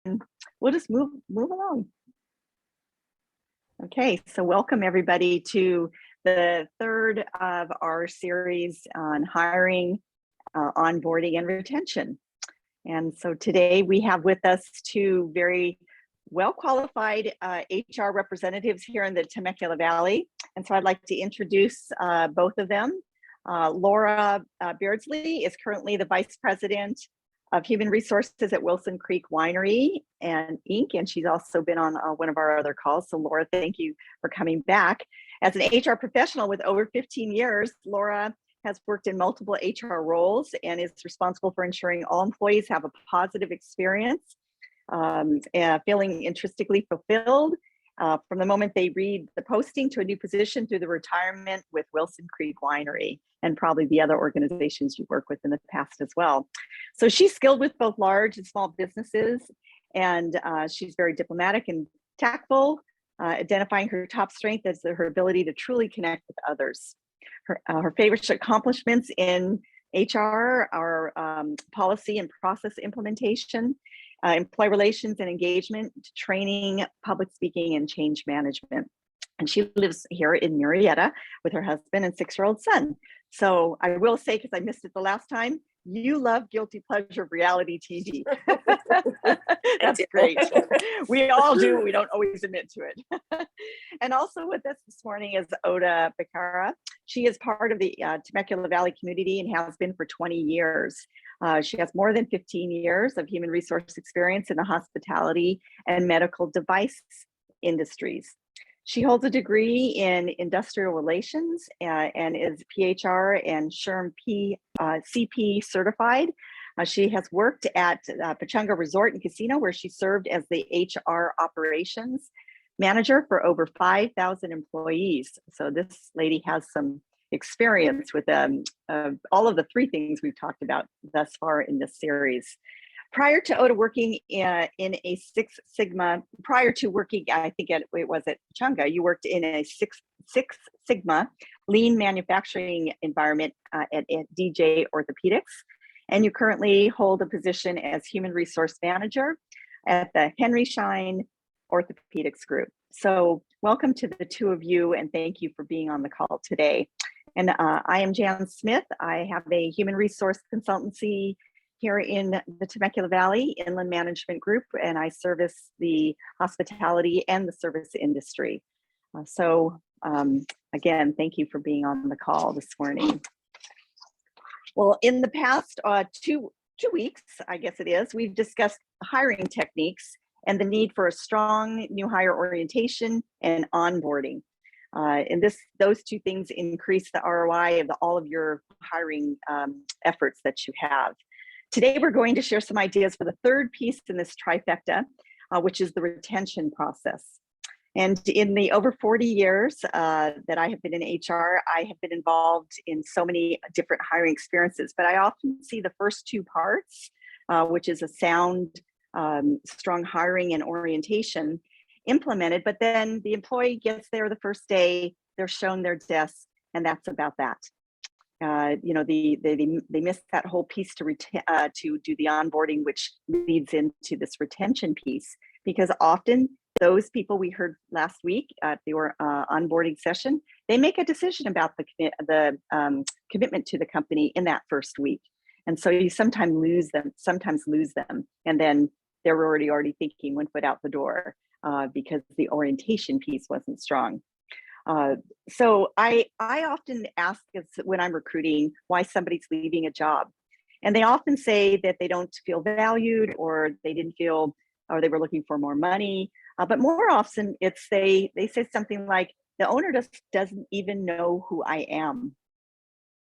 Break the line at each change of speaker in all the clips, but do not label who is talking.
we'll just move along. Okay, so welcome everybody to the third of our series on hiring, onboarding, and retention. And so today we have with us two very well-qualified HR representatives here in the Temecula Valley. And so I'd like to introduce both of them. Laura Beardsley is currently the Vice President of Human Resources at Wilson Creek Winery and Inc. And she's also been on one of our other calls. So Laura, thank you for coming back. As an HR professional with over 15 years, Laura has worked in multiple HR roles and is responsible for ensuring all employees have a positive experience, feeling intrinsically fulfilled from the moment they read the posting to a new position through the retirement with Wilson Creek Winery and probably the other organizations you work with in the past as well. So she's skilled with both large and small businesses, and she's very diplomatic and tactful, identifying her top strength as her ability to truly connect with others. Her favorite accomplishments in HR are policy and process implementation, employee relations and engagement, training, public speaking, and change management. And she lives here in Murrieta with her husband and 6-year-old son. So I will say, because I missed it the last time, you love guilty pleasure reality TV. That's great. We all do. We don't always admit to it. And also with us this morning is Oda Becerra. She is part of the Temecula Valley community and has been for 20 years. She has more than 15 years of human resource experience in the hospitality and medical device industries. She holds a degree in industrial relations and is PHR and SHRM CP certified. She has worked at Pechanga Resort and Casino, where she served as the HR operations manager for over 5,000 employees. So this lady has some experience with all of the three things we've talked about thus far in this series. Prior to Oda working in a Six Sigma, prior to working, I think it was at Pechanga, you worked in a Six Sigma lean manufacturing environment at DJ Orthopedics, and you currently hold a position as human resource manager at the Henry Schein Orthopedics Group. So welcome to the two of you, and thank you for being on the call today. And I am Jan Smith. I have a human resource consultancy here in the Temecula Valley Inland Management Group, and I service the hospitality and the service industry. Again, thank you for being on the call this morning. Well, in the past two weeks, I guess it is, we've discussed hiring techniques and the need for a strong new hire orientation and onboarding. And those two things increase the ROI of all of your hiring efforts that you have. Today, we're going to share some ideas for the third piece in this trifecta, which is the retention process. And in the over 40 years that I have been in HR, I have been involved in so many different hiring experiences, but I often see the first two parts, which is a sound, strong hiring and orientation implemented, but then the employee gets there the first day, they're shown their desk, and that's about that. They miss that whole piece to do the onboarding, which leads into this retention piece, because often those people we heard last week at the onboarding session, they make a decision about the commitment to the company in that first week. And so you sometimes lose them, and then they're already thinking one foot out the door because the orientation piece wasn't strong. So I often ask when I'm recruiting why somebody's leaving a job. And they often say that they don't feel valued, or they didn't feel, or they were looking for more money. But more often they say something like, the owner doesn't even know who I am.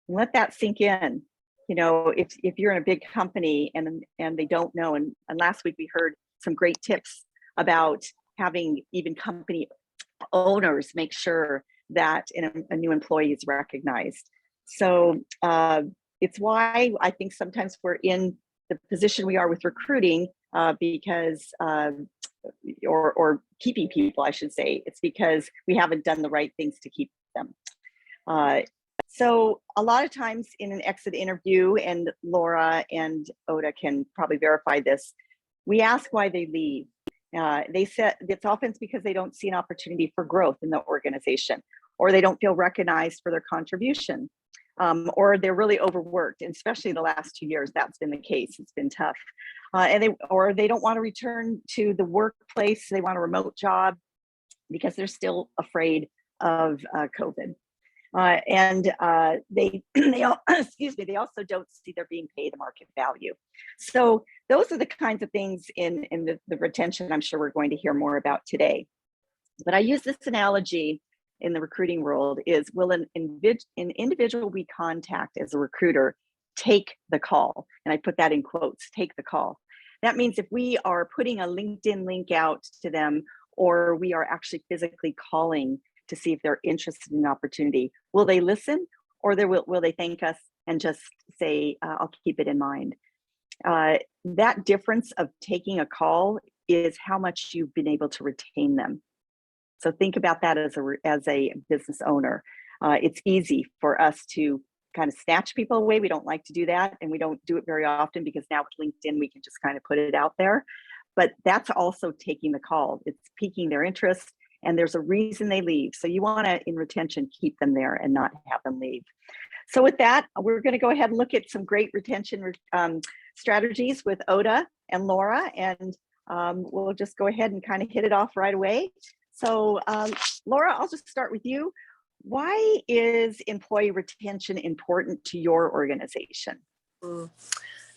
Let that sink in. You know, if you're in a big company and they don't know, and last week we heard some great tips about having even company owners make sure that a new employee is recognized. So it's why I think sometimes we're in the position we are with recruiting because, or keeping people, I should say, it's because we haven't done the right things to keep them. So a lot of times in an exit interview, and Laura and Oda can probably verify this, We ask why they leave. They said it's often because they don't see an opportunity for growth in the organization, or they don't feel recognized for their contribution, or they're really overworked. And especially the last 2 years, that's been the case. It's been tough, or they don't want to return to the workplace. They want a remote job because they're still afraid of COVID. Excuse me, they also don't see they're being paid a market value. So those are the kinds of things in the retention I'm sure we're going to hear more about today. But I use this analogy in the recruiting world is, will an individual we contact as a recruiter take the call? And I put that in quotes, take the call. That means if we are putting a LinkedIn link out to them, or we are actually physically calling to see if they're interested in an opportunity, will they listen, or will they thank us and just say, I'll keep it in mind? That difference of taking a call is how much you've been able to retain them. So think about that as a business owner. It's easy for us to kind of snatch people away. We don't like to do that, and we don't do it very often because now with LinkedIn, we can just kind of put it out there. But that's also taking the call. It's piquing their interest, and there's a reason they leave. So you want to, in retention, keep them there and not have them leave. So with that, we're going to go ahead and look at some great retention strategies with Oda and Laura, and we'll just go ahead and kind of hit it off right away. So Laura, I'll just start with you. Why is employee retention important to your organization?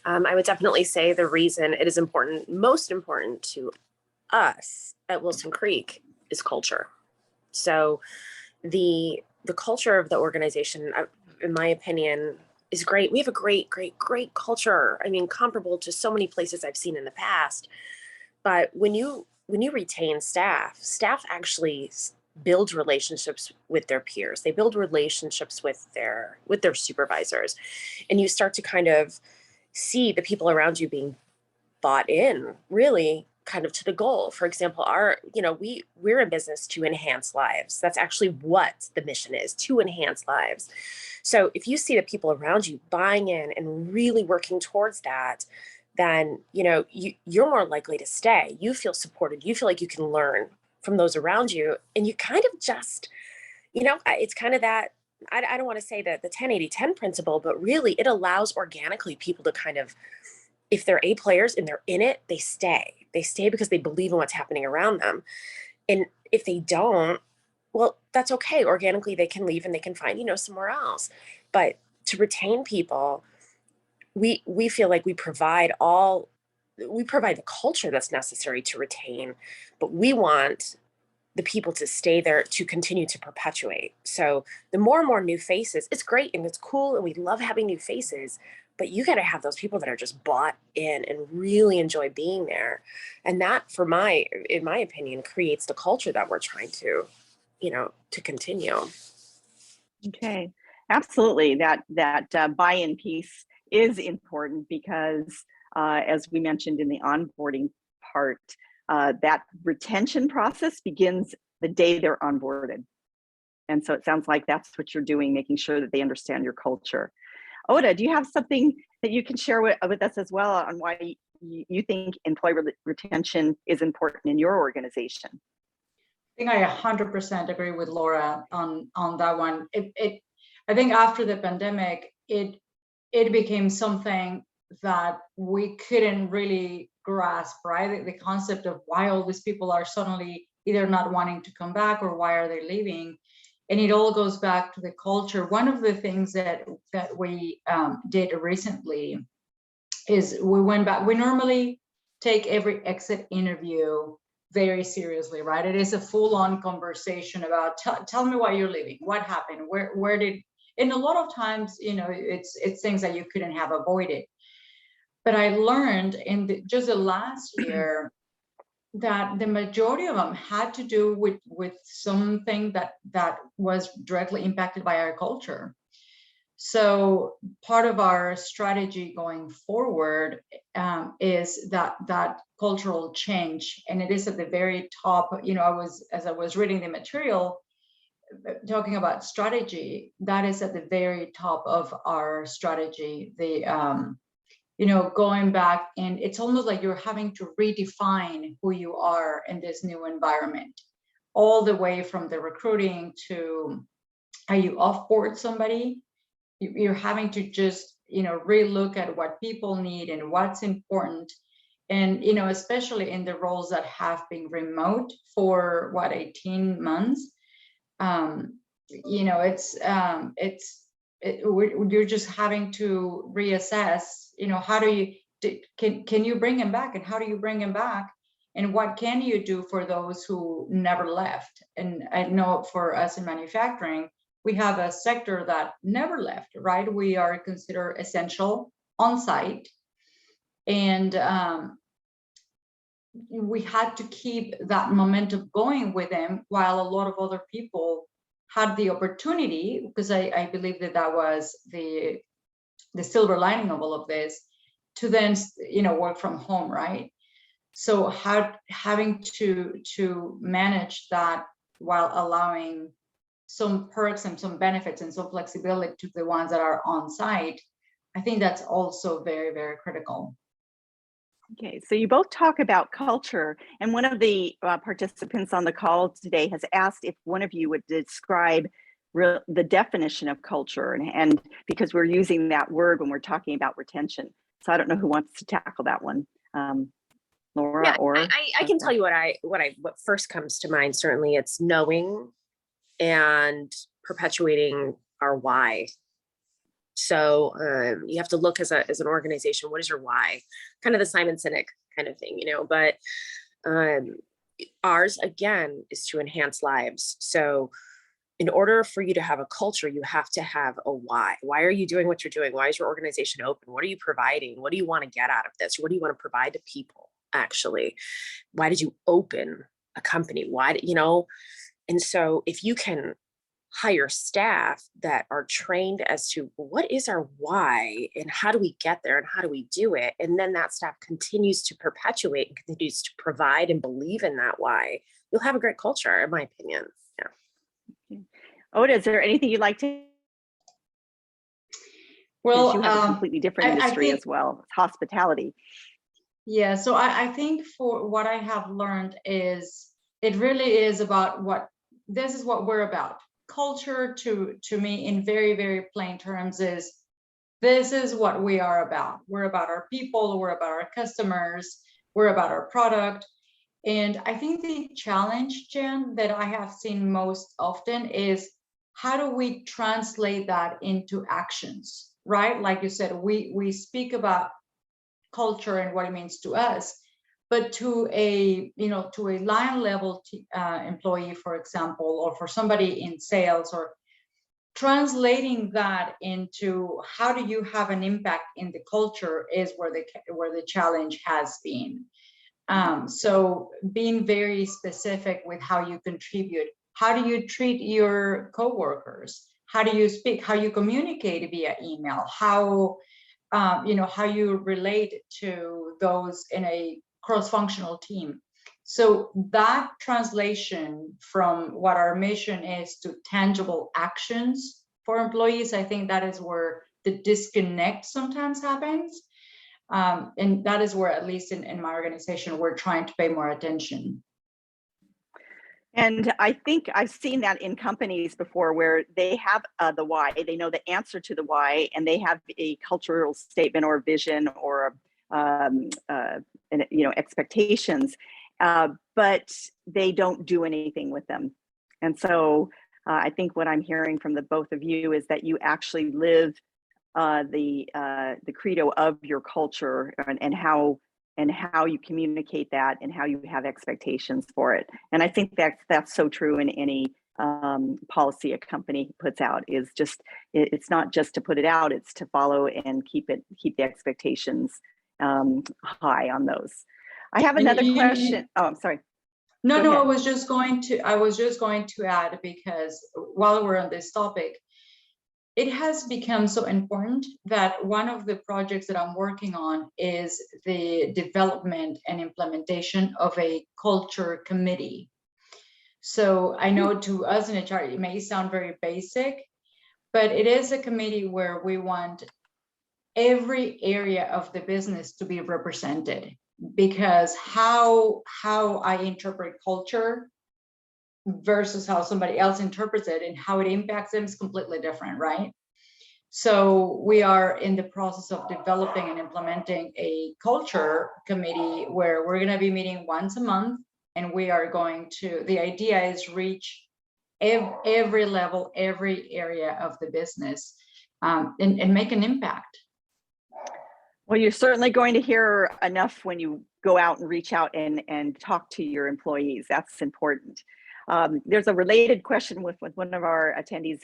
I would definitely say the reason it is important, most important to us at Wilson Creek, is culture. So the culture of the organization, in my opinion, is great. We have a great culture. I mean, comparable to so many places I've seen in the past. But when you retain staff actually build relationships with their peers. They build relationships with their supervisors, and you start to kind of see the people around you being bought in, really kind of to the goal. For example, we're in business to enhance lives. That's actually what the mission is, to enhance lives. So if you see the people around you buying in and really working towards that, then you're more likely to stay. You feel supported. You feel like you can learn from those around you, and you kind of just, it's kind of that. I don't want to say that the 10-80-10 principle, but really it allows organically people to kind of, if they're A players and they're in it, they stay. They stay because they believe in what's happening around them. And if they don't, well, that's okay. Organically, they can leave and they can find, somewhere else. But to retain people, we feel like we provide the culture that's necessary to retain, but we want the people to stay there to continue to perpetuate. So the more and more new faces, it's great and it's cool and we love having new faces, but you got to have those people that are just bought in and really enjoy being there. And that, in my opinion, creates the culture that we're trying to, to continue.
Okay, absolutely. That buy-in piece is important because, as we mentioned in the onboarding part, that retention process begins the day they're onboarded. And so it sounds like that's what you're doing, making sure that they understand your culture. Oda, do you have something that you can share with us as well on why you think employee retention is important in your organization?
I think I 100% agree with Laura on that one. I think after the pandemic, it became something that we couldn't really grasp, right? The concept of why all these people are suddenly either not wanting to come back or why are they leaving. And it all goes back to the culture. One of the things that we did recently is we went back. We normally take every exit interview very seriously, right? It is a full-on conversation about tell me why you're leaving, what happened, where did, and a lot of times, it's things that you couldn't have avoided. But I learned in just the last year that the majority of them had to do with something that was directly impacted by our culture. So part of our strategy going forward is that cultural change, and it is at the very top. As I was reading the material, talking about strategy, that is at the very top of our strategy. going back, and it's almost like you're having to redefine who you are in this new environment, all the way from the recruiting to how you offboard somebody. You're having to just, relook at what people need and what's important. And, especially in the roles that have been remote for 18 months, you're just having to reassess, how do you, can you bring him back, and how do you bring him back? And what can you do for those who never left? And I know for us in manufacturing, we have a sector that never left, right? We are considered essential on site. And we had to keep that momentum going with them, while a lot of other people had the opportunity, because I believe that was the silver lining of all of this, to then, work from home, right? So having to manage that while allowing some perks and some benefits and some flexibility to the ones that are on site, I think that's also very, very critical.
Okay, so you both talk about culture, and one of the participants on the call today has asked if one of you would describe the definition of culture, and because we're using that word when we're talking about retention. So I don't know who wants to tackle that one. Laura,
Yeah,
or
I can tell you what first comes to mind. Certainly, it's knowing and perpetuating our why. So you have to look as an organization, what is your why? Kind of the Simon Sinek kind of thing, but ours, again, is to enhance lives. So in order for you to have a culture, you have to have a why. Why are you doing what you're doing? Why is your organization open? What are you providing? What do you want to get out of this? What do you want to provide to people, actually? Why did you open a company? Why, and so if you can hire staff that are trained as to what is our why and how do we get there and how do we do it, and then that staff continues to perpetuate and continues to provide and believe in that why, you'll have a great culture, in my opinion. Yeah.
Oda, is there anything you'd like to?
Well,
you have a completely different industry as well, hospitality.
Yeah, so I think for what I have learned is it really is about this is what we're about. Culture to me, in very, very plain terms, is this is what we are about. We're about our people, we're about our customers, we're about our product. And I think the challenge, Jen, that I have seen most often is how do we translate that into actions, right? Like you said, we speak about culture and what it means to us, but to a line level employee, for example, or for somebody in sales, or translating that into how do you have an impact in the culture is where the challenge has been. So being very specific with how you contribute. How do you treat your coworkers? How do you speak? How you communicate via email? How you relate to those in a cross-functional team. So that translation from what our mission is to tangible actions for employees, I think that is where the disconnect sometimes happens. And that is where, at least in my organization, we're trying to pay more attention.
And I think I've seen that in companies before, where they have the why, they know the answer to the why, and they have a cultural statement or vision or expectations, but they don't do anything with them. And so I think what I'm hearing from the both of you is that you actually live the credo of your culture, and how you communicate that, and how you have expectations for it. And I think that's so true in any policy a company puts out. Is just it's not just to put it out; it's to follow and keep the expectations high on those. I have another question. Oh, I'm sorry.
No, I was just going to add, because while we're on this topic, it has become so important that one of the projects that I'm working on is the development and implementation of a culture committee. So I know to us in HR, it may sound very basic, but it is a committee where we want every area of the business to be represented, because how I interpret culture versus how somebody else interprets it and how it impacts them is completely different, right? So we are in the process of developing and implementing a culture committee where we're going to be meeting once a month, and we are going to, the idea is reach every level, every area of the business, and make an impact.
Well, you're certainly going to hear enough when you go out and reach out and talk to your employees. That's important. There's a related question with one of our attendees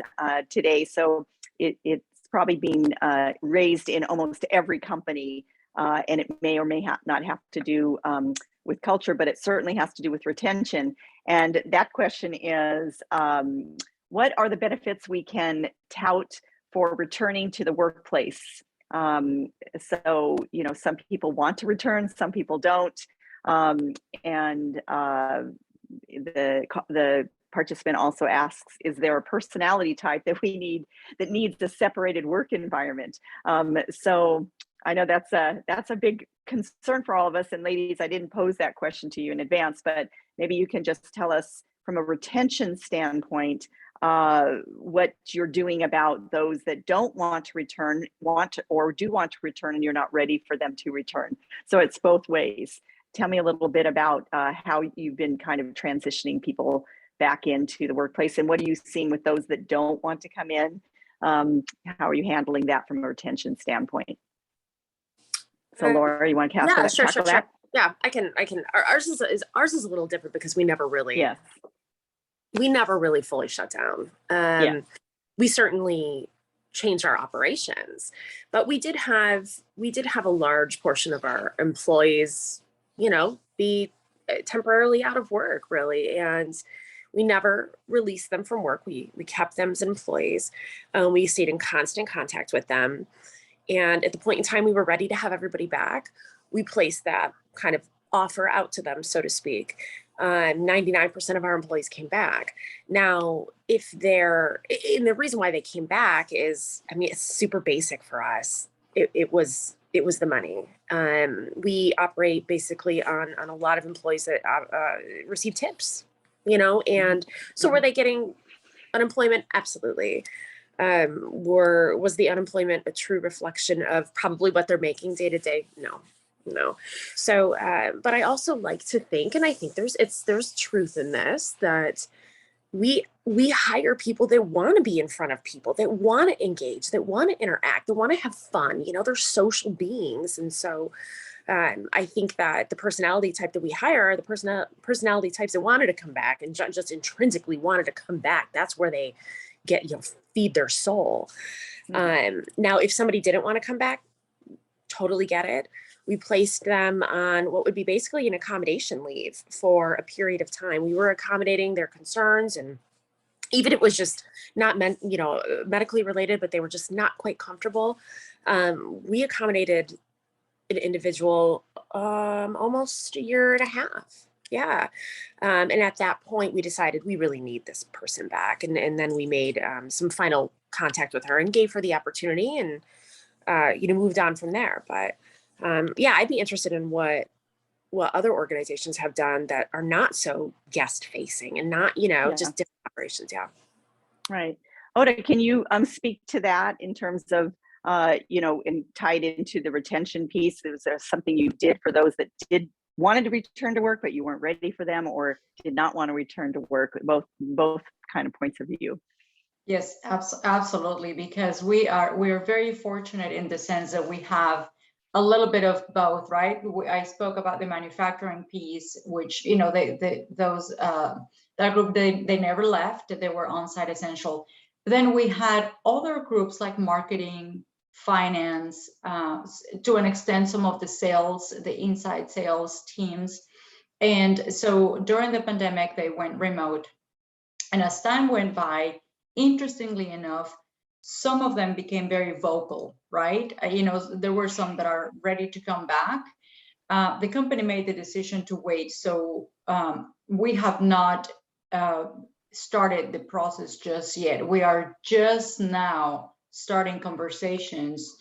today. So it's probably being raised in almost every company, and it may or may not have to do with culture, but it certainly has to do with retention. And that question is, what are the benefits we can tout for returning to the workplace? So, you know, some people want to return, some people don't. And the participant also asks, is there a personality type that we need that needs a separated work environment? So I know that's a big concern for all of us. And ladies, I didn't pose that question to you in advance, but maybe you can just tell us from a retention standpoint, what you're doing about those that don't want to return, or do want to return, and you're not ready for them to return. So it's both ways. Tell me a little bit about how you've been kind of transitioning people back into the workplace, and what are you seeing with those that don't want to come in? How are you handling that from a retention standpoint? So Laura, you want to
yeah, sure.
that?
Yeah, I can. Ours is a little different because we never really, we never really fully shut down. We certainly changed our operations, but we did have a large portion of our employees, you know, be temporarily out of work, really, and we never released them from work. We kept them as employees. We stayed in constant contact with them. And at the point in time we were ready to have everybody back, we placed that kind of offer out to them, so to speak. 99% of our employees came back. Now, and the reason why they came back is, I mean, it's super basic for us. It was the money. We operate basically on a lot of employees that receive tips, you know, and so were they getting unemployment? Absolutely. Was the unemployment a true reflection of probably what they're making day to day? No. So, but I also like to think, and I think there's truth in this, that we hire people that want to be in front of people, that want to engage, that want to interact, that want to have fun. You know, they're social beings. And so I think that the personality type that we hire are the personality types that wanted to come back and just intrinsically wanted to come back. That's where they get, you know, feed their soul. Now, if somebody didn't want to come back, totally get it. We placed them on what would be basically an accommodation leave for a period of time. We were accommodating their concerns, and even if it was just not medically related, but they were just not quite comfortable. We accommodated an individual almost a year and a half. Yeah. And at that point we decided we really need this person back. And then we made some final contact with her and gave her the opportunity, and, moved on from there. But yeah, I'd be interested in what other organizations have done that are not so guest facing and not, just different operations. Yeah.
Right. Oda, can you speak to that in terms of, and tied into the retention piece? Is there something you did for those that wanted to return to work, but you weren't ready for them, or did not want to return to work? Both kind of points of view.
Yes, absolutely. Because we're very fortunate in the sense that we have a little bit of both, right? I spoke about the manufacturing piece, which, that group, they never left. They were on-site essential. But then we had other groups like marketing, finance, to an extent, some of the sales, the inside sales teams. And so during the pandemic, they went remote. And as time went by, interestingly enough, some of them became very vocal, right? There were some that are ready to come back. The company made the decision to wait. So we have not started the process just yet. We are just now starting conversations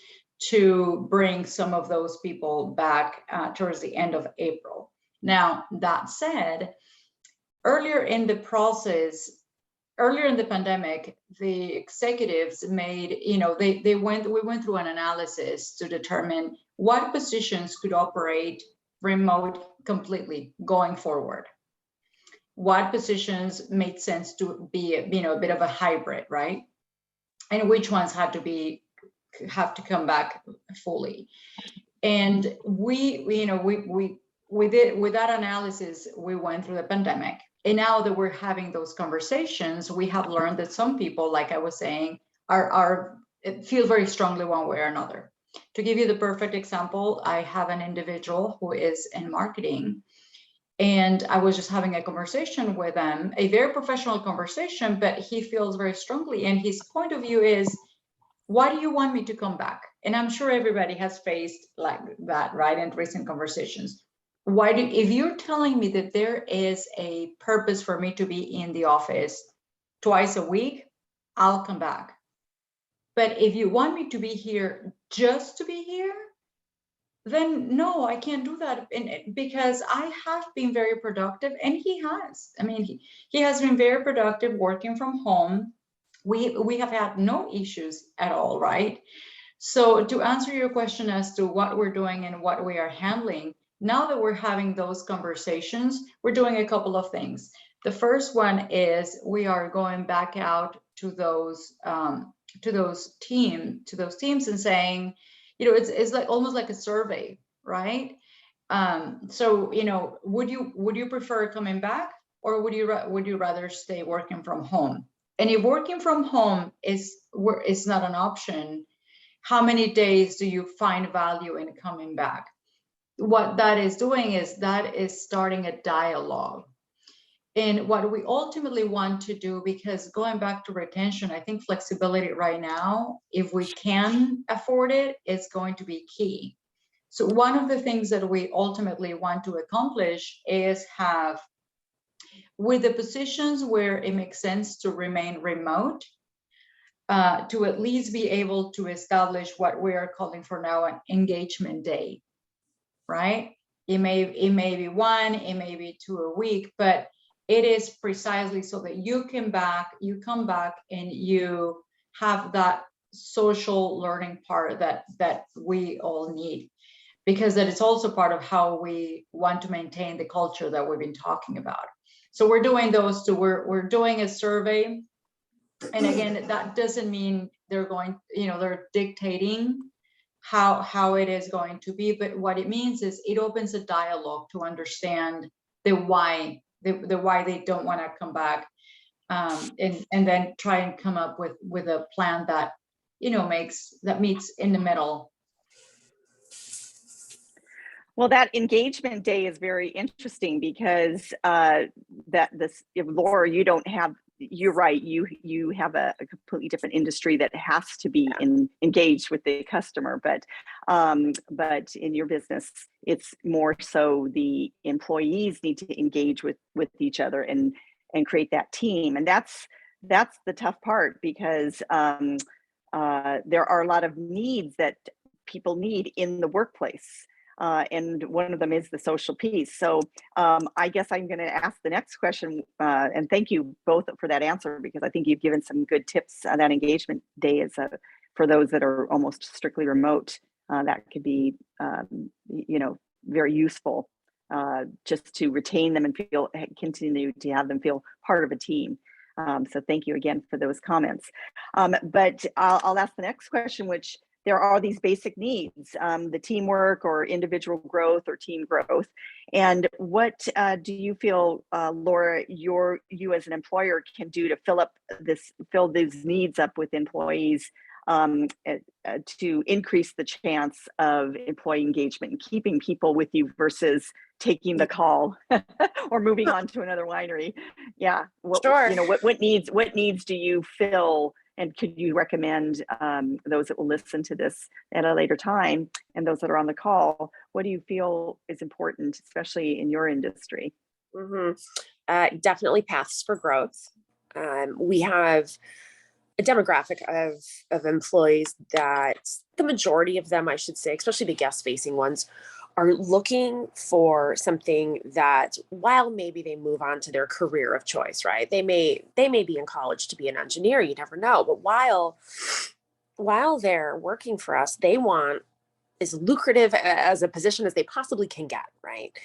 to bring some of those people back towards the end of April. Now, that said, earlier in the process, earlier in the pandemic, the executives made, we went through an analysis to determine what positions could operate remote completely going forward. What positions made sense to be, a bit of a hybrid, right? And which ones have to come back fully. And we did, with that analysis, we went through the pandemic. And now that we're having those conversations, we have learned that some people, like I was saying, feel very strongly one way or another. To give you the perfect example, I have an individual who is in marketing, and I was just having a conversation with him, a very professional conversation, but he feels very strongly, and his point of view is, why do you want me to come back? And I'm sure everybody has faced like that, right, in recent conversations. If you're telling me that there is a purpose for me to be in the office twice a week, I'll come back. But if you want me to be here just to be here, then no, I can't do that. And because I have been very productive, and he has. I mean, he has been very productive working from home. We have had no issues at all, right? So to answer your question as to what we're doing and what we are handling, now that we're having those conversations, we're doing a couple of things. The first one is we are going back out to those teams and saying, it's like almost like a survey, right? So would you prefer coming back, or would you rather stay working from home? And if working from home is not an option, how many days do you find value in coming back? What that is doing is that is starting a dialogue. And what we ultimately want to do, because going back to retention, I think flexibility right now, if we can afford it, is going to be key. So one of the things that we ultimately want to accomplish is have, with the positions where it makes sense to remain remote, to at least be able to establish what we are calling for now an engagement day, right? It may be one, it may be 2 a week, but it is precisely so that you come back and you have that social learning part that we all need, because that is also part of how we want to maintain the culture that we've been talking about. So we're doing those two. We're doing a survey. And again, that doesn't mean they're dictating how it is going to be, but what it means is it opens a dialogue to understand the why they don't want to come back, and then try and come up with a plan that meets in the middle.
Well, that engagement day is very interesting because Laura, you're right. You have a completely different industry that has to be engaged with the customer, but in your business, it's more so the employees need to engage with each other and create that team, and that's the tough part, because there are a lot of needs that people need in the workplace. And one of them is the social piece. So I guess I'm going to ask the next question, and thank you both for that answer, because I think you've given some good tips. That engagement day is for those that are almost strictly remote. That could be, very useful, just to retain them and continue to have them feel part of a team. So thank you again for those comments. But I'll ask the next question, which there are these basic needs, the teamwork or individual growth or team growth. And what do you feel, Laura, you as an employer can do to fill these needs up with employees, to increase the chance of employee engagement and keeping people with you versus taking the call or moving on to another winery? Yeah.
Sure.
What needs do you fill? And could you recommend those that will listen to this at a later time, and those that are on the call, what do you feel is important, especially in your industry?
Definitely paths for growth. We have a demographic of employees that the majority of them, I should say, especially the guest facing ones, are looking for something that, while maybe they move on to their career of choice, right? They may be in college to be an engineer, you never know. But while they're working for us, they want as lucrative as a position as they possibly can get, right?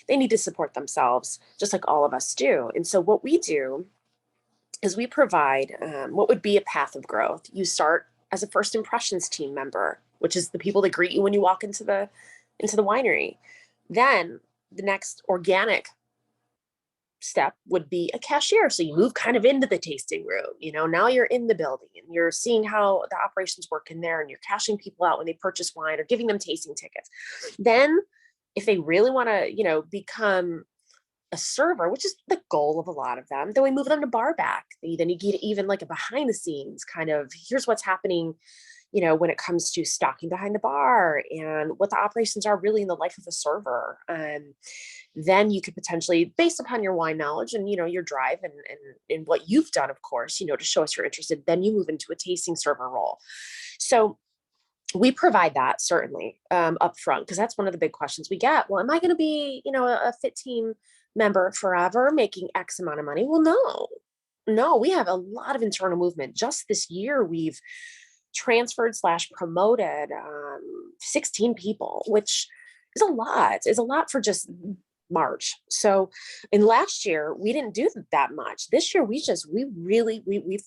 They need to support themselves just like all of us do. And so what we do is we provide what would be a path of growth. You start as a first impressions team member, which is the people that greet you when you walk into the winery. Then the next organic step would be a cashier. So you move kind of into the tasting room. Now you're in the building and you're seeing how the operations work in there, and you're cashing people out when they purchase wine or giving them tasting tickets. Then if they really want to, become a server, which is the goal of a lot of them, then we move them to bar back. Then you get even like a behind the scenes kind of, here's what's happening, when it comes to stocking behind the bar and what the operations are really in the life of a server. Then you could potentially, based upon your wine knowledge and, your drive and what you've done, of course, to show us you're interested, then you move into a tasting server role. So we provide that certainly up front, because that's one of the big questions we get. Well, am I going to be, a fit team member forever making X amount of money? Well, no, we have a lot of internal movement. Just this year, we've transferred / promoted 16 people, which is a lot. It's a lot for just March. So in last year, we didn't do that much. This year, we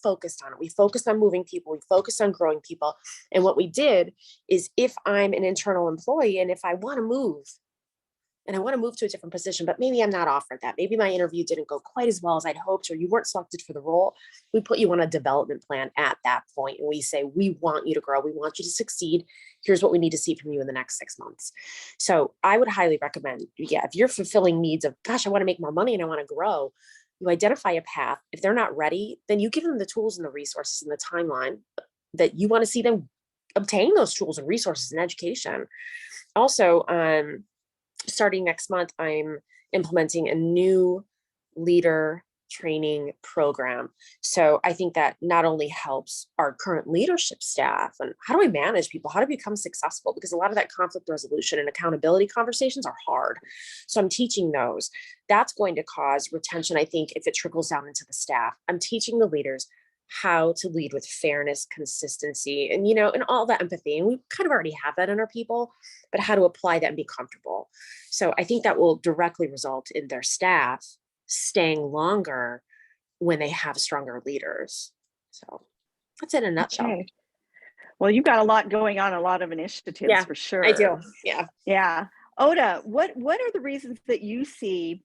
focused on it. We focused on moving people. We focused on growing people. And what we did is, if I'm an internal employee and if I want to move, and I want to move to a different position, but maybe I'm not offered that. Maybe my interview didn't go quite as well as I'd hoped, or you weren't selected for the role. We put you on a development plan at that point. And we say, we want you to grow. We want you to succeed. Here's what we need to see from you in the next 6 months. So I would highly recommend, if you're fulfilling needs of, gosh, I want to make more money and I want to grow, you identify a path. If they're not ready, then you give them the tools and the resources and the timeline that you want to see them obtain those tools and resources and education. Also, starting next month, I'm implementing a new leader training program. So I think that not only helps our current leadership staff and how do we manage people, how to become successful, because a lot of that conflict resolution and accountability conversations are hard. So I'm teaching those. That's going to cause retention, I think, if it trickles down into the staff. I'm teaching the leaders how to lead with fairness, consistency, and, and all that empathy. And we kind of already have that in our people, but how to apply that and be comfortable. So I think that will directly result in their staff staying longer when they have stronger leaders. So that's in a nutshell.
Okay. Well, you've got a lot going on, a lot of initiatives for sure.
I do. Yeah.
Yeah. Oda, what are the reasons that you see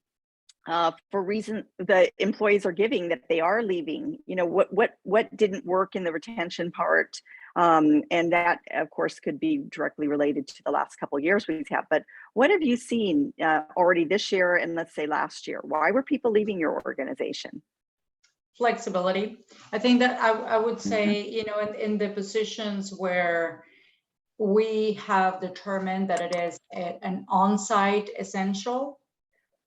for reason the employees are giving that they are leaving? What didn't work in the retention part? And that, of course, could be directly related to the last couple of years we've had. But what have you seen already this year and let's say last year? Why were people leaving your organization?
Flexibility. I think that I would say, in the positions where we have determined that it is an on-site essential,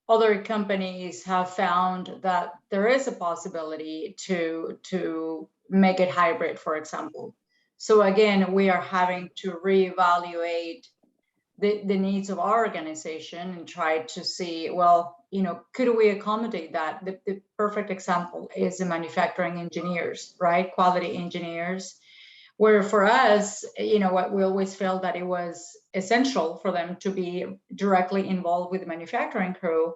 other companies have found that there is a possibility to make it hybrid, for example. So again, we are having to reevaluate the needs of our organization and try to see, well, could we accommodate that? The perfect example is the manufacturing engineers, right? Quality engineers, where for us, what we always felt that it was essential for them to be directly involved with the manufacturing crew,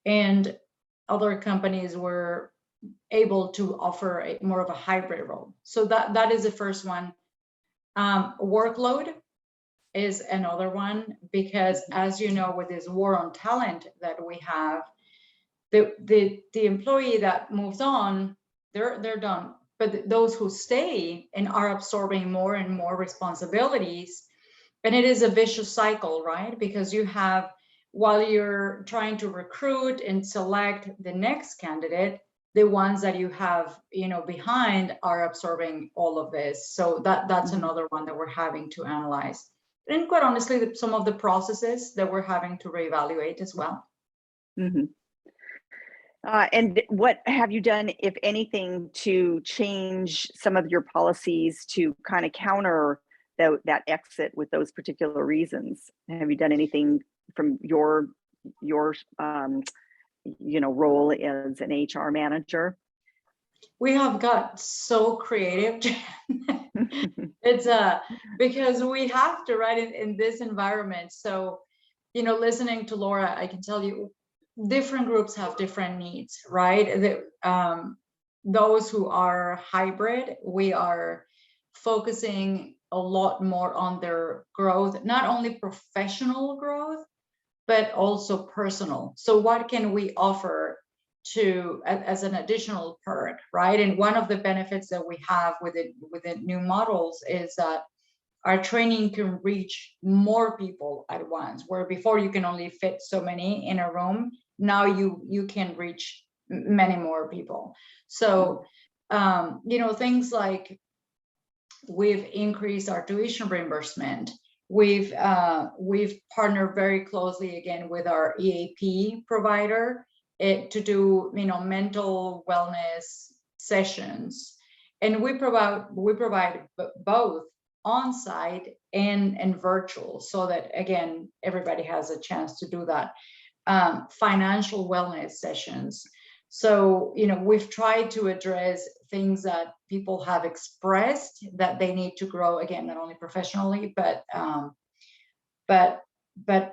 and other companies were able to offer more of a hybrid role. So that is the first one. Workload is another one, because as you know, with this war on talent that we have, the employee that moves on, they're done. But those who stay and are absorbing more and more responsibilities, and it is a vicious cycle, right? Because you have, while you're trying to recruit and select the next candidate, the ones that you have, behind are absorbing all of this. So that's another one that we're having to analyze. And quite honestly, some of the processes that we're having to reevaluate as well.
Mm-hmm. And what have you done, if anything, to change some of your policies to kind of counter that exit with those particular reasons? Have you done anything from your role as an HR manager?
We have got so creative. It's because we have to, right, in this environment. So, listening to Laura, I can tell you different groups have different needs, right? Those who are hybrid, we are focusing a lot more on their growth, not only professional growth, but also personal. So what can we offer as an additional perk, right? And one of the benefits that we have with the new models is that our training can reach more people at once, where before you can only fit so many in a room. Now you can reach many more people. So, things like we've increased our tuition reimbursement. We've partnered very closely again with our EAP provider to do mental wellness sessions, and we provide both on-site and virtual, so that again everybody has a chance to do that. Financial wellness sessions. So we've tried to address things that people have expressed that they need to grow, again, not only professionally but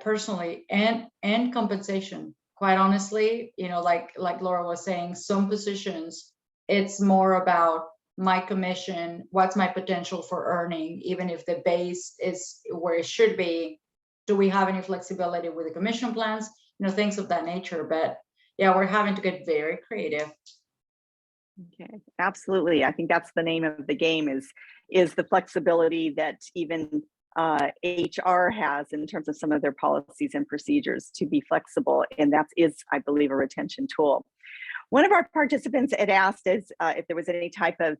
personally, and compensation. Quite honestly, like Laura was saying, some positions it's more about my commission, what's my potential for earning, even if the base is where it should be. Do we have any flexibility with the commission plans? Things of that nature. But yeah, we're having to get very creative.
Okay, absolutely. I think that's the name of the game, is the flexibility that even HR has in terms of some of their policies and procedures to be flexible. And that is, I believe, a retention tool. One of our participants had asked is if there was any type of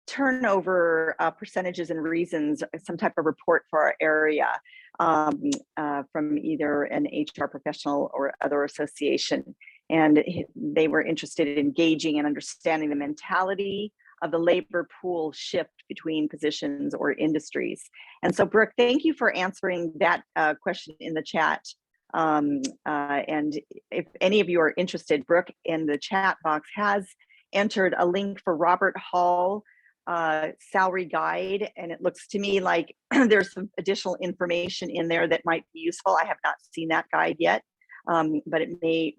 turnover percentages and reasons, some type of report for our area from either an HR professional or other association. And they were interested in engaging and understanding the mentality of the labor pool shift between positions or industries. And so, Brooke, thank you for answering that question in the chat. And if any of you are interested, Brooke in the chat box has entered a link for Robert Hall salary guide, and it looks to me like there's some additional information in there that might be useful. I have not seen that guide yet, but it may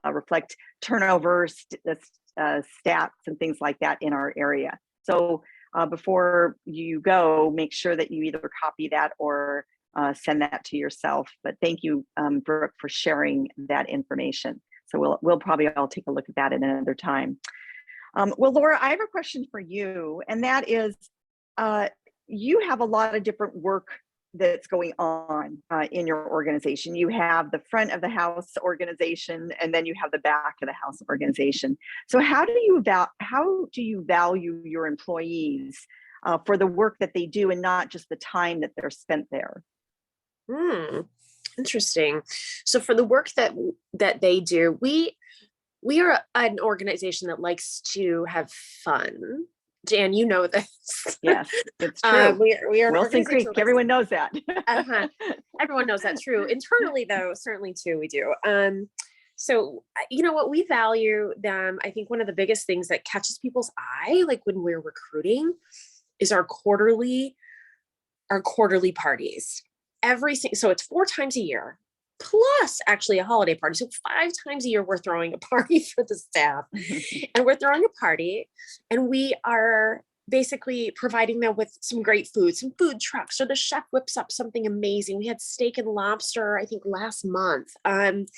reflect turnover stats and things like that in our area. So before you go, make sure that you either copy that or send that to yourself. But thank you, Brooke, for sharing that information. So we'll probably all take a look at that at another time. Well, Laura, I have a question for you, and that is, you have a lot of different work that's going on in your organization. You have the front of the house organization, and then you have the back of the house organization. So how do you value your employees for the work that they do, and not just the time that they're spent there?
Interesting. So for the work that they do, we are an organization that likes to have fun. Jan, you know this.
Yes, it's true.
We are
Wilson Creek. Everyone knows that.
Everyone knows that. True. Internally, though, certainly too, we do. So you know what we value them. I think one of the biggest things that catches people's eye, like when we're recruiting, is our quarterly parties. So it's 4 times a year, plus actually a holiday party. So 5 times a year, we're throwing a party for the staff. And we're throwing a party, and we are basically providing them with some great food, some food trucks, or the chef whips up something amazing. We had steak and lobster, I think, last month. And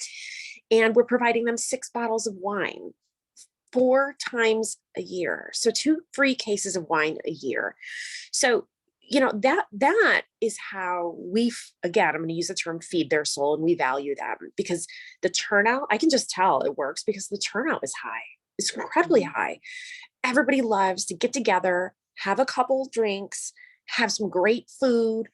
we're providing them 6 bottles of wine 4 times a year. So 2 free cases of wine a year. So that is how again, I'm going to use the term feed their soul, and we value them, because the turnout, I can just tell it works because the turnout is high. It's incredibly high. Everybody loves to get together, have a couple drinks, have some great food.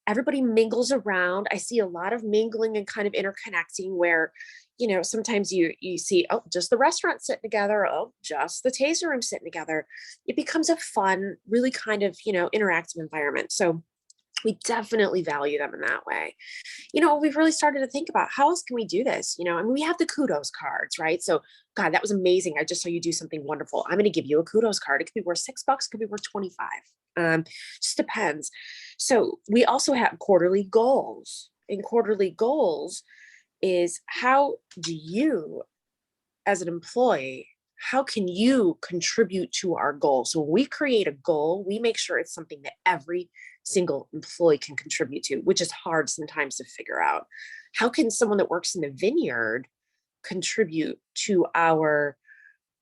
Everybody mingles around. I see a lot of mingling and kind of interconnecting where, you know, sometimes you see, oh, just the restaurant sitting together, oh, just the taster room sitting together. It becomes a fun, really kind of, you know, interactive environment. So we definitely value them in that way. You know, we've really started to think about how else can we do this? You know, I mean, we have the kudos cards, right? So, God, that was amazing. I just saw you do something wonderful. I'm going to give you a kudos card. It could be worth $6, could be worth 25. Just depends. So we also have quarterly goals, and quarterly goals is how do you, as an employee, how can you contribute to our goal? So when we create a goal, we make sure it's something that every single employee can contribute to, which is hard sometimes to figure out. How can someone that works in the vineyard contribute to our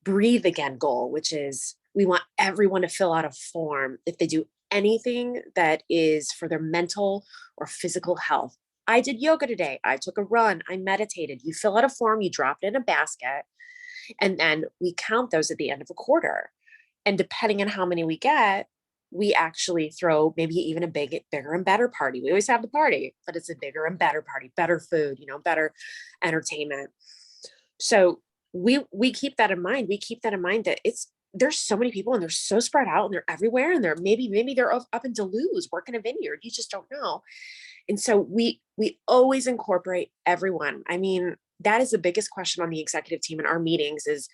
breathe again goal, which is we want everyone to fill out a form if they do anything that is for their mental or physical health. I did yoga today. I took a run. I meditated. You fill out a form, you drop it in a basket, and then we count those at the end of a quarter. And depending on how many we get, we actually throw maybe even a bigger and better party. We always have the party, but it's a bigger and better party, better food, you know, better entertainment. So we keep that in mind. We keep that in mind that there's so many people and they're so spread out and they're everywhere, and they're maybe they're up in Duluth working a vineyard. You just don't know. And so we always incorporate everyone. I mean, that is the biggest question on the executive team in our meetings is,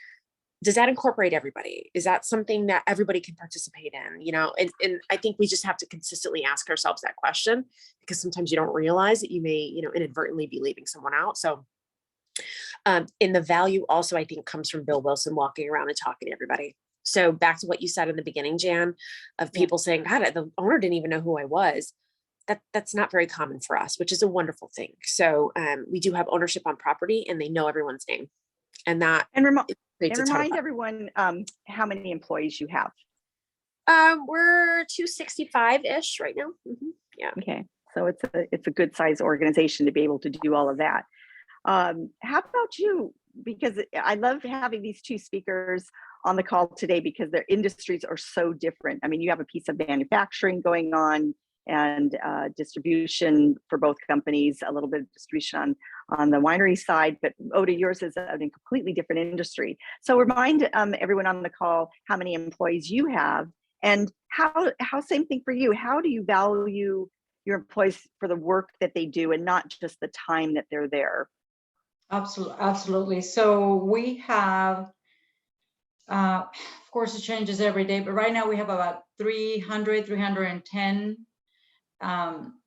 does that incorporate everybody? Is that something that everybody can participate in? You know, and I think we just have to consistently ask ourselves that question, because sometimes you don't realize that you may, you know, inadvertently be leaving someone out. So and the value also, I think, comes from Bill Wilson walking around and talking to everybody. So back to what you said in the beginning, Jan, of people saying, God, the owner didn't even know who I was. That's not very common for us, which is a wonderful thing. So we do have ownership on property, and they know everyone's name, and that
remind everyone how many employees you have.
We're 265-ish right now. Mm-hmm. Yeah.
Okay, so it's a good size organization to be able to do all of that. How about you? Because I love having these two speakers on the call today because their industries are so different. I mean, you have a piece of manufacturing going on and distribution for both companies, a little bit of distribution on the winery side, but Oda, yours is a completely different industry. So remind everyone on the call how many employees you have, and how same thing for you. How do you value your employees for the work that they do and not just the time that they're there?
Absolutely. So we have, of course, it changes every day, but right now we have about 310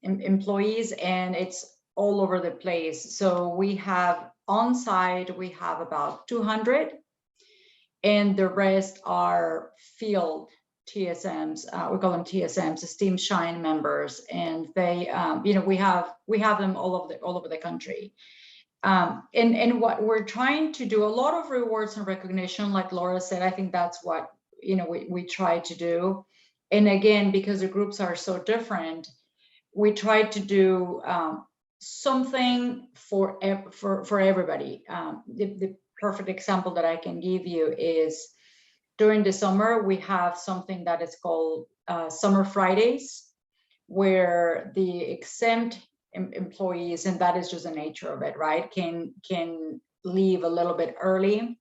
employees, and it's all over the place. So we have on site, we have about 200, and the rest are field TSMs. We call them TSMs, Esteemed Shine members, and they, you know, we have them all over the country. And what we're trying to do, a lot of rewards and recognition, like Laura said, I think that's what, you know, we try to do. And again, because the groups are so different, we try to do something for everybody. The perfect example that I can give you is during the summer, we have something that is called Summer Fridays, where the exempt employees, and that is just the nature of it, right, can leave a little bit early.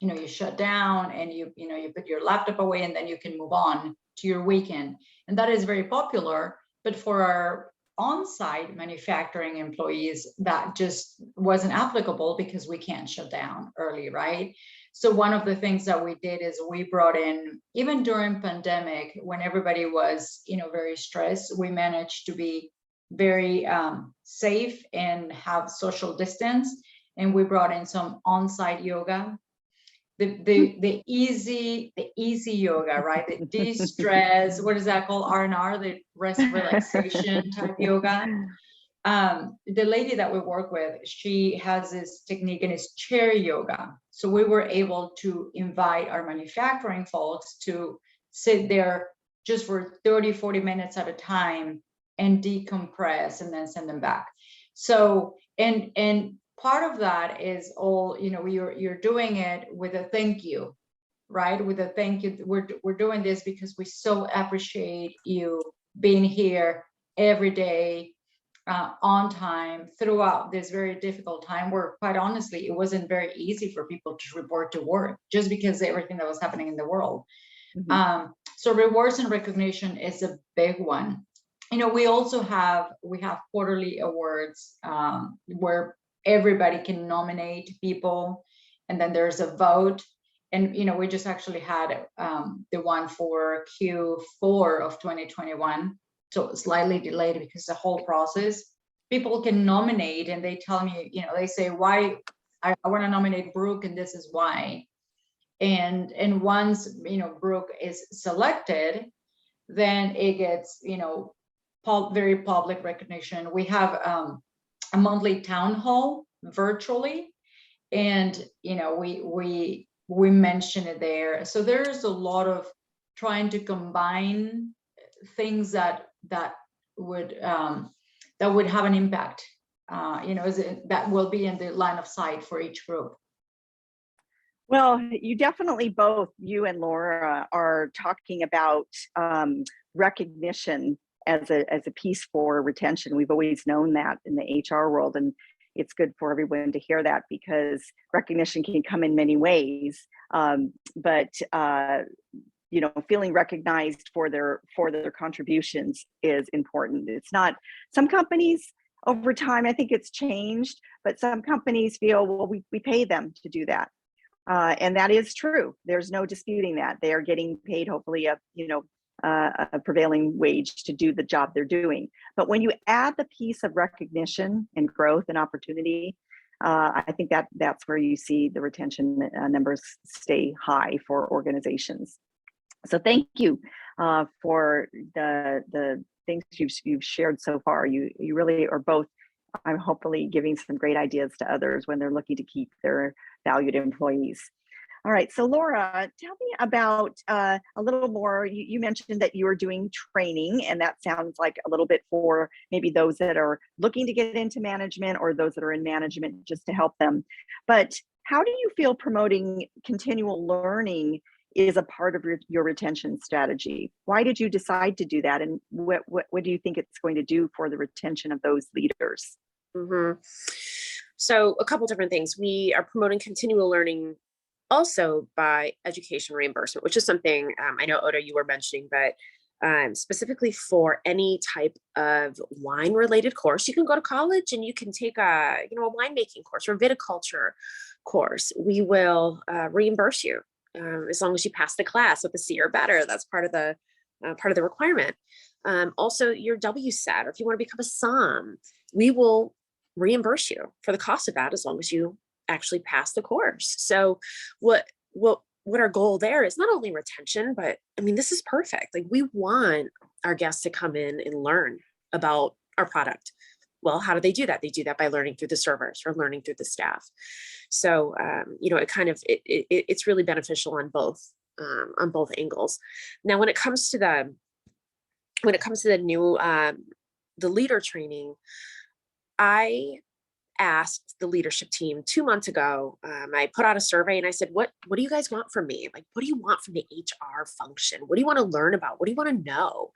You know, you shut down and you put your laptop away, and then you can move on to your weekend. And that is very popular. But for our on-site manufacturing employees, that just wasn't applicable because we can't shut down early, right? So one of the things that we did is we brought in, even during pandemic, when everybody was, you know, very stressed, we managed to be very safe and have social distance, and we brought in some on-site yoga, the easy yoga, right? The de-stress, what is that called? R&R, the rest relaxation type yoga. The lady that we work with, she has this technique, and it's chair yoga. So we were able to invite our manufacturing folks to sit there just for 30-40 minutes at a time and decompress, and then send them back. So and part of that is all, you know, you're doing it with a thank you, right? With a thank you. We're doing this because we so appreciate you being here every day, on time throughout this very difficult time where, quite honestly, it wasn't very easy for people to report to work just because of everything that was happening in the world.
Mhm.
So rewards and recognition is a big one. You know, we have quarterly awards where everybody can nominate people, and then there's a vote. And you know, we just actually had the one for Q4 of 2021, so slightly delayed because the whole process. People can nominate, and they tell me, you know, they say why I want to nominate Brooke, and this is why. And once, you know, Brooke is selected, then it gets, you know, very public recognition. We have a monthly town hall virtually, and you know, we mention it there. So there's a lot of trying to combine things that would have an impact, you know, that will be in the line of sight for each group.
Well, you definitely both, you and Laura, are talking about recognition as a piece for retention. We've always known that in the HR world, and it's good for everyone to hear that because recognition can come in many ways. But you know, feeling recognized for their contributions is important. It's not, some companies over time, I think it's changed, but some companies feel, well, we pay them to do that. And that is true. There's no disputing that. They are getting paid, hopefully, a prevailing wage to do the job they're doing. But when you add the piece of recognition and growth and opportunity, I think that's where you see the retention numbers stay high for organizations. So thank you for the things you've shared so far. You really are both, I'm hopefully giving some great ideas to others when they're looking to keep their valued employees. All right, so Laura, tell me about a little more. You mentioned that you were doing training, and that sounds like a little bit for maybe those that are looking to get into management or those that are in management, just to help them. But how do you feel promoting continual learning is a part of your retention strategy? Why did you decide to do that? And what do you think it's going to do for the retention of those leaders?
Mm-hmm. So a couple different things. We are promoting continual learning also by education reimbursement, which is something I know, Oda, you were mentioning, but specifically for any type of wine related course, you can go to college and you can take a winemaking course or viticulture course. We will reimburse you as long as you pass the class with a C or better. That's part of the requirement. Also, your WSET, or if you want to become a SOM, we will reimburse you for the cost of that as long as you actually pass the course. So what our goal there is not only retention, but I mean, this is perfect. Like, we want our guests to come in and learn about our product. Well, how do they do that? They do that by learning through the servers or learning through the staff. So, it's really beneficial on both angles. Now, when it comes to the new, the leader training, I asked the leadership team 2 months ago. I put out a survey and I said, what do you guys want from me? Like, what do you want from the HR function? What do you want to learn about? What do you want to know?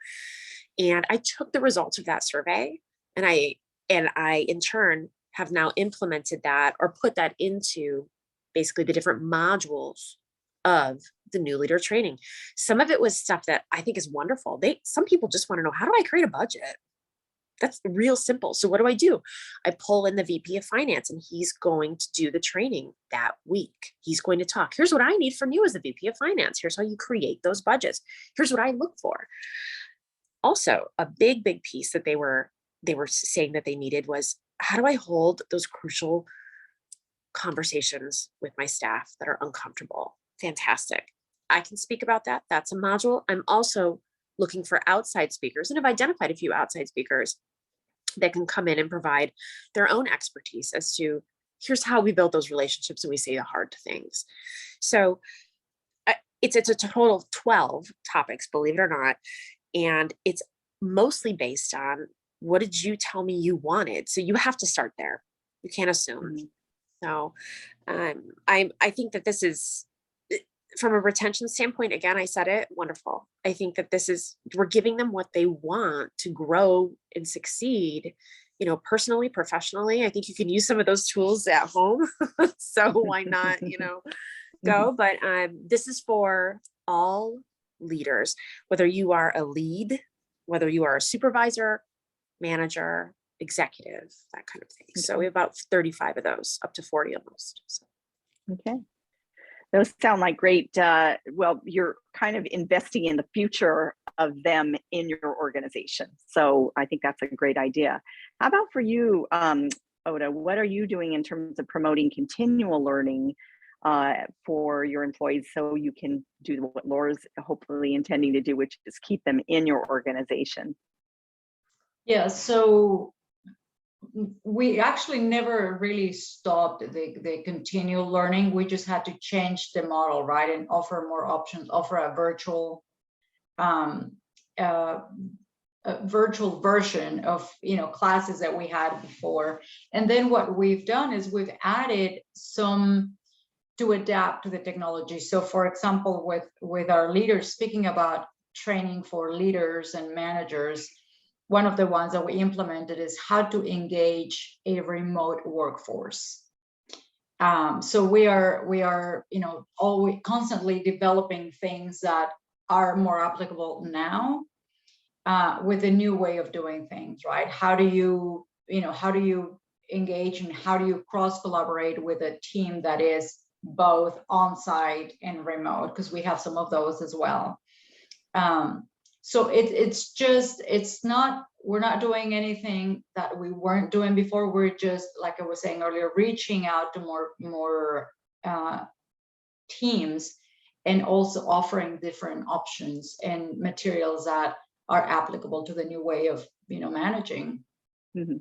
And I took the results of that survey, and I in turn have now implemented that, or put that into basically the different modules of the new leader training. Some of it was stuff that I think is wonderful. Some people just want to know, how do I create a budget? That's real simple. So what do? I pull in the VP of finance, and he's going to do the training that week. He's going to talk. Here's what I need from you as the VP of finance. Here's how you create those budgets. Here's what I look for. Also, a big piece that they were saying that they needed was, how do I hold those crucial conversations with my staff that are uncomfortable? Fantastic. I can speak about that. That's a module. I'm also looking for outside speakers, and have identified a few outside speakers that can come in and provide their own expertise as to, here's how we build those relationships and we say the hard things. So it's a total of 12 topics, believe it or not. And it's mostly based on, what did you tell me you wanted? So you have to start there. You can't assume. So I think that this is, from a retention standpoint, again, I said it, wonderful. I think that we're giving them what they want to grow and succeed personally, professionally, I think you can use some of those tools at home. So why not, go? But this is for all leaders, whether you are a lead, whether you are a supervisor, manager, executive, that kind of thing. So we have about 35 of those, up to 40 almost. So.
Okay. Those sound like great, well, you're kind of investing in the future of them in your organization. So I think that's a great idea. How about for you, Oda, what are you doing in terms of promoting continual learning for your employees so you can do what Laura's hopefully intending to do, which is keep them in your organization?
Yeah, so we actually never really stopped the continual learning. We just had to change the model, right, and offer more options, offer a virtual version of classes that we had before. And then what we've done is we've added some to adapt to the technology. So for example, with our leaders, speaking about training for leaders and managers, one of the ones that we implemented is how to engage a remote workforce. So we are always constantly developing things that are more applicable now with a new way of doing things, right? How do you engage and how do you cross collaborate with a team that is both on-site and remote? Because we have some of those as well. So we're not doing anything that we weren't doing before. We're just, like I was saying earlier, reaching out to more teams and also offering different options and materials that are applicable to the new way of managing.
Mm-hmm.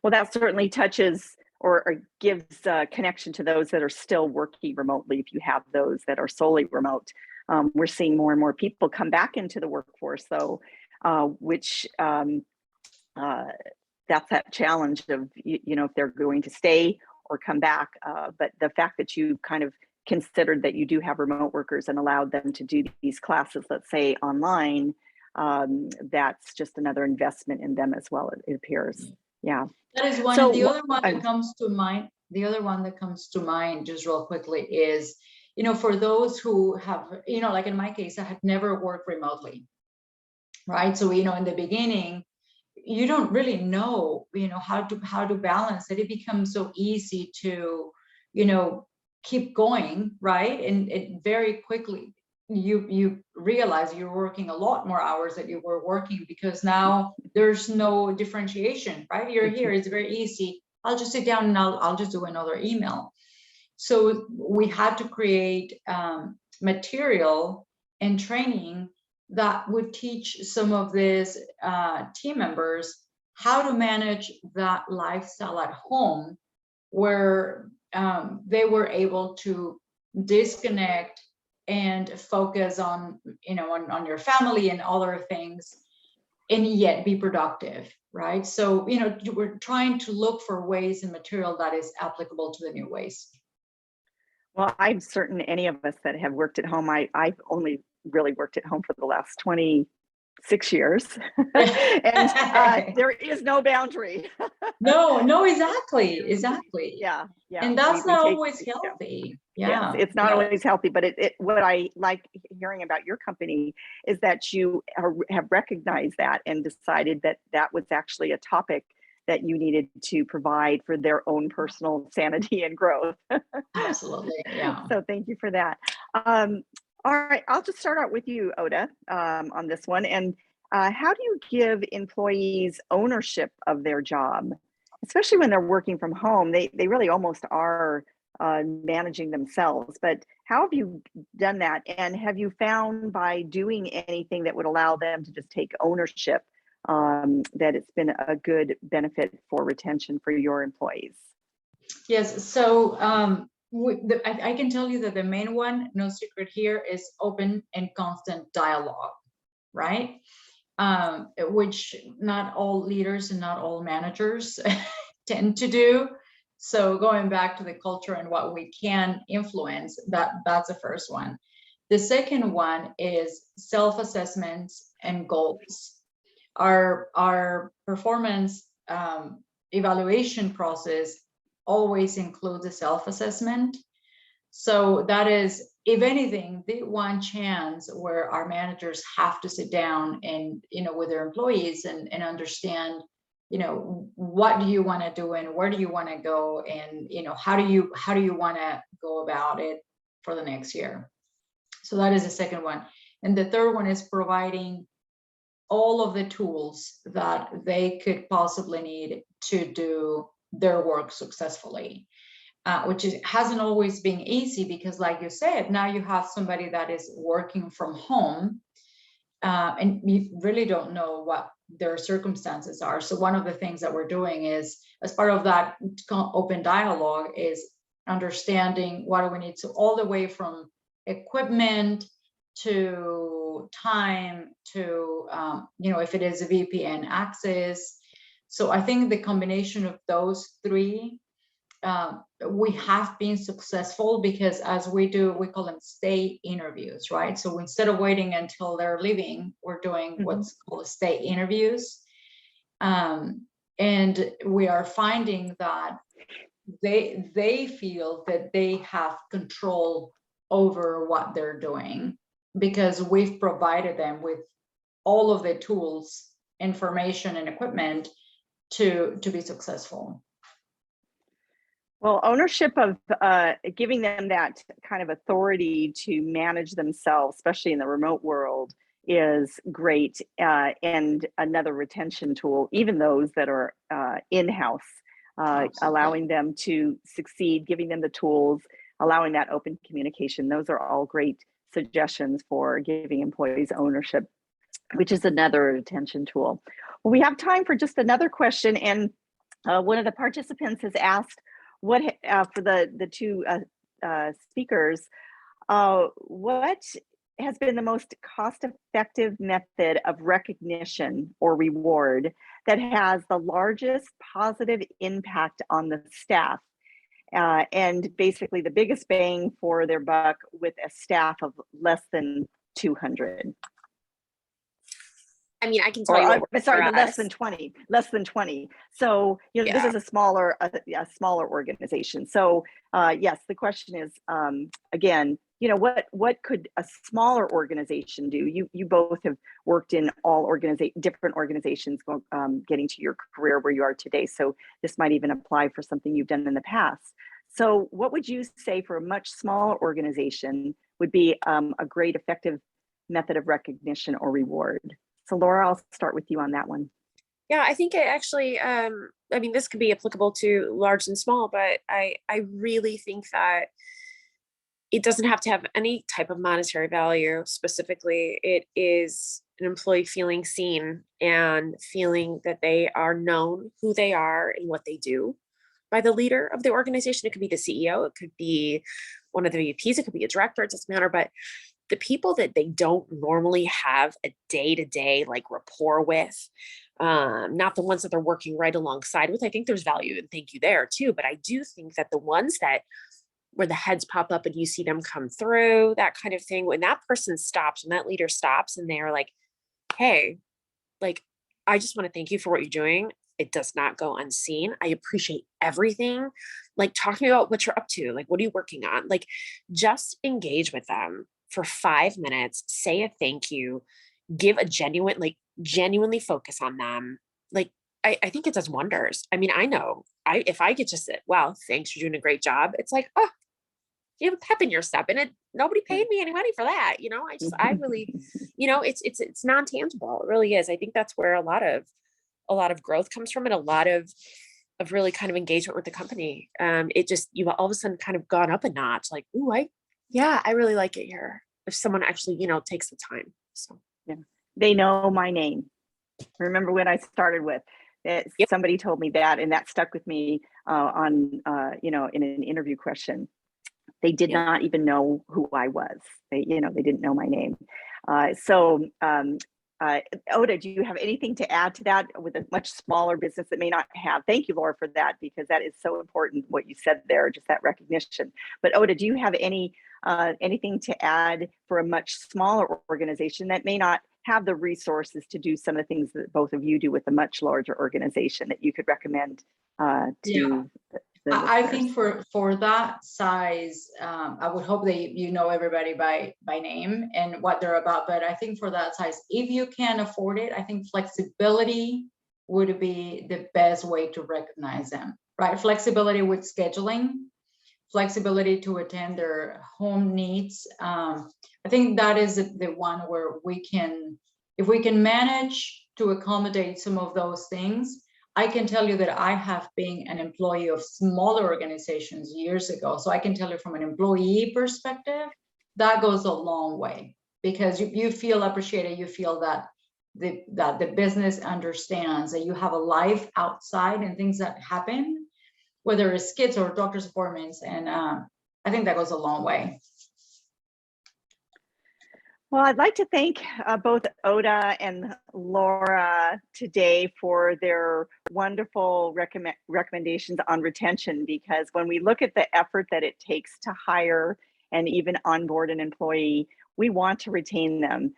Well, that certainly touches or gives a connection to those that are still working remotely. If you have those that are solely remote, we're seeing more and more people come back into the workforce, though, which that's that challenge of if they're going to stay or come back. But the fact that you kind of considered that you do have remote workers and allowed them to do these classes, let's say online, that's just another investment in them as well, it appears. Yeah.
That is one. So, the other one that comes to mind, just real quickly is, for those who have, like in my case, I had never worked remotely, right? So, in the beginning, you don't really know, how to balance it. It becomes so easy to, keep going, right? And it very quickly, you realize you're working a lot more hours that you were working because now there's no differentiation, right? You're here, it's very easy. I'll just sit down and I'll just do another email. So we had to create material and training that would teach some of these team members how to manage that lifestyle at home, where they were able to disconnect and focus on your family and other things, and yet be productive, right? So we're trying to look for ways and material that is applicable to the new ways.
Well, I'm certain any of us that have worked at home, I've only really worked at home for the last 26 years, and there is no boundary.
No, exactly.
Yeah.
And that's not always healthy.
Yeah. Yes, it's not always healthy, but what I like hearing about your company is that you have recognized that and decided that that was actually a topic that you needed to provide for their own personal sanity and growth.
Absolutely, yeah.
So thank you for that. All right, I'll just start out with you, Oda, on this one. And how do you give employees ownership of their job, especially when they're working from home? They really almost are managing themselves. But how have you done that? And have you found by doing anything that would allow them to just take ownership that it's been a good benefit for retention for your employees?
Yes, so I can tell you that the main one, no secret here, is open and constant dialogue, right? Which not all leaders and not all managers tend to do. So going back to the culture and what we can influence, that's the first one. The second one is self-assessments and goals. Our performance evaluation process always includes a self-assessment. So that is, if anything, the one chance where our managers have to sit down and, with their employees and understand, what do you want to do and where do you want to go, and, how do you want to go about it for the next year. So that is the second one. And the third one is providing all of the tools that they could possibly need to do their work successfully. Which hasn't always been easy, because like you said, now you have somebody that is working from home, and you really don't know what their circumstances are. So one of the things that we're doing is, as part of that open dialogue, is understanding what do we need to, all the way from equipment to time to, if it is a VPN access. So I think the combination of those three, we have been successful, because as we call them stay interviews, right? So instead of waiting until they're leaving, we're doing what's called stay interviews. And we are finding that they feel that they have control over what they're doing, because we've provided them with all of the tools, information, and equipment to be successful.
Well, ownership of giving them that kind of authority to manage themselves, especially in the remote world, is great, and another retention tool, even those that are in-house, allowing them to succeed, giving them the tools, allowing that open communication. Those are all great suggestions for giving employees ownership, which is another retention tool. Well, we have time for just another question, and one of the participants has asked, what for the two speakers, what has been the most cost-effective method of recognition or reward that has the largest positive impact on the staff, and basically the biggest bang for their buck with a staff of less than 200?
I mean, I can tell you what
sorry,
for
less
us.
than 20. So, this is a smaller organization. So, yes, the question is, again, what could a smaller organization do? You both have worked in all different organizations, getting to your career where you are today. So this might even apply for something you've done in the past. So what would you say for a much smaller organization would be a great effective method of recognition or reward? So Laura, I'll start with you on that one.
Yeah, I think it actually, this could be applicable to large and small, but I really think that it doesn't have to have any type of monetary value specifically. It is an employee feeling seen and feeling that they are known who they are and what they do by the leader of the organization. It could be the CEO, it could be one of the VPs, it could be a director, it doesn't matter, but the people that they don't normally have a day-to-day rapport with, not the ones that they're working right alongside with. I think there's value and thank you there too. But I do think that the ones that where the heads pop up and you see them come through, that kind of thing, when that person stops, when that leader stops and they're like, hey, I just want to thank you for what you're doing. It does not go unseen. I appreciate everything. Talk to me about what you're up to. What are you working on? Just engage with them for 5 minutes, say a thank you, give a genuinely focus on them. I think it does wonders. I mean, I know if I get just say, wow, thanks, you're doing a great job. It's oh, you have a pep in your step, and nobody paid me any money for that. I really, it's non-tangible. It really is. I think that's where a lot of growth comes from, and a lot of really kind of engagement with the company. You've all of a sudden kind of gone up a notch. Ooh, I really like it here. If someone actually, takes the time. So
yeah, they know my name. Remember when I started with it,
Yep.
Somebody told me that, and that stuck with me in an interview question. They did not even know who I was. They didn't know my name. Oda, do you have anything to add to that with a much smaller business that may not have? Thank you, Laura, for that, because that is so important, what you said there, just that recognition. But Oda, do you have anything to add for a much smaller organization that may not have the resources to do some of the things that both of you do with a much larger organization that you could recommend to
Yeah.
the
I
listeners?
think for that size, I would hope that you know everybody by name and what they're about. But I think for that size, if you can afford it, I think flexibility would be the best way to recognize them, right? Flexibility with scheduling, flexibility to attend their home needs. I think that is the one where we can, if we can manage to accommodate some of those things. I can tell you that I have been an employee of smaller organizations years ago. So I can tell you from an employee perspective, that goes a long way, because you feel appreciated. You feel that the business understands that you have a life outside and things that happen, whether it's kids or doctor's appointments. And I think that goes a long way.
Well, I'd like to thank both Oda and Laura today for their wonderful recommendations on retention, because when we look at the effort that it takes to hire and even onboard an employee, we want to retain them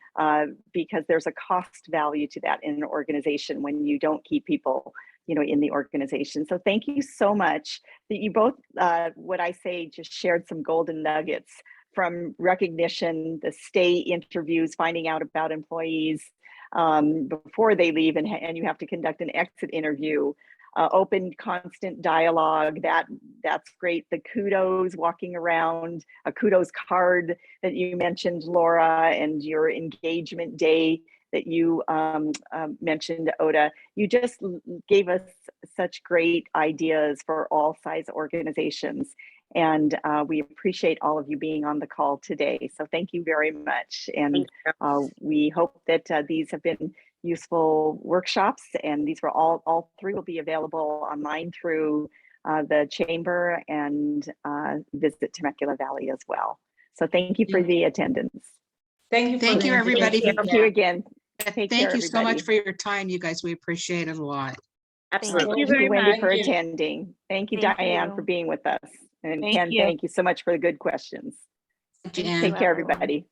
because there's a cost value to that in an organization when you don't keep people, you know, in the organization. So thank you so much that you both, what I say, just shared some golden nuggets from recognition, the stay interviews, finding out about employees before they leave, and you have to conduct an exit interview, open, constant dialogue. That's great. The kudos, walking around, a kudos card that you mentioned, Laura, and your engagement day that you mentioned, Oda. You just gave us such great ideas for all size organizations. And we appreciate all of you being on the call today. So thank you very much. And we hope that these have been useful workshops, and these were all three will be available online through the chamber and visit Temecula Valley as well. So thank you for the attendance.
Thank you.
Thank you, everybody.
Thank you again.
Thank you so much for your time, you guys. We appreciate it a lot.
Absolutely.
Thank you, Wendy, for
Thank you.
attending. Thank you,
Thank
Diane,
you.
for being with us. And
Thank
Ken,
you.
thank you so much for the good questions.
Jan.
Take care, everybody.